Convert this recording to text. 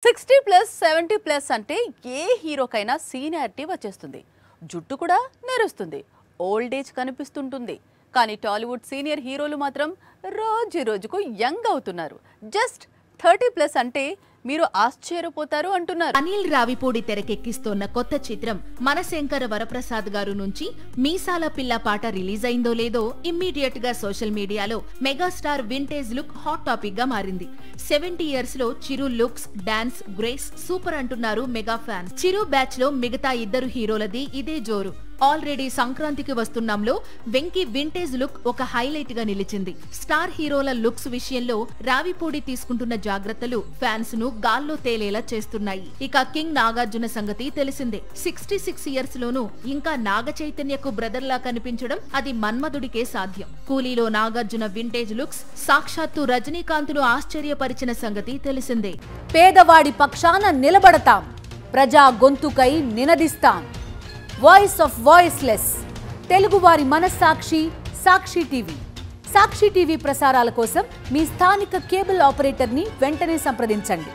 60+ 70+ అంటే ఏ హీరోకైనా సీనియారిటీ వచ్చేస్తుంది. జుట్టు కూడా నెరుస్తుంది, ఓల్డ్ ఏజ్ కనిపిస్తుంటుంది. కానీ టాలీవుడ్ సీనియర్ హీరోలు మాత్రం రోజు రోజుకు యంగ్ అవుతున్నారు. జస్ట్ 30+ అంటే మీరు ఆశ్చర్యపోతారు అంటున్నారు. అనిల్ రావిపూడి తెరకెక్కిస్తోన్న కొత్త చిత్రం మనశంకర వరప్రసాద్ గారు నుంచి మీసాల పిల్ల పాట రిలీజ్ అయిందో లేదో ఇమ్మీడియట్ గా సోషల్ మీడియాలో megastar vintage look hot topic గా మారింది. 70 years లో చిరు లుక్స్, డాన్స్, గ్రేస్ సూపర్ అంటున్నారు మెగా ఫ్యాన్స్. చిరు బ్యాచ్ లో మిగతా ఇద్దరు హీరోలది ఇదే జోరు. ఆల్రెడీ సంక్రాంతికి వస్తున్నాంలో వెంకీ వింటేజ్ లుక్ ఒక హైలైట్ గా నిలిచింది. స్టార్ హీరోల లుక్స్ విషయంలో రావిపూడి తీసుకుంటున్న జాగ్రత్తలు ఫ్యాన్స్ ను గాల్లో తేలేలా చేస్తున్నాయి. ఇక కింగ్ నాగార్జున సంగతి తెలిసిందే. 66 years లోనూ ఇంకా నాగ చైతన్యకు బ్రదర్ లా కనిపించడం అది మన్మధుడికే సాధ్యం. కూలీలో నాగార్జున వింటేజ్ లుక్స్ సాక్షాత్తు రజనీకాంత్ ను ఆశ్చర్యపరిచిన సంగతి తెలిసిందే. పేదవాడి పక్షాన నిలబడతాం, ప్రజా గొంతుకై నినదిస్తాం. వాయిస్ ఆఫ్ వాయిస్లెస్, తెలుగువారి మనస్సాక్షి సాక్షి టీవీ. సాక్షి టీవీ ప్రసారాల కోసం మీ స్థానిక కేబుల్ ఆపరేటర్ని వెంటనే సంప్రదించండి.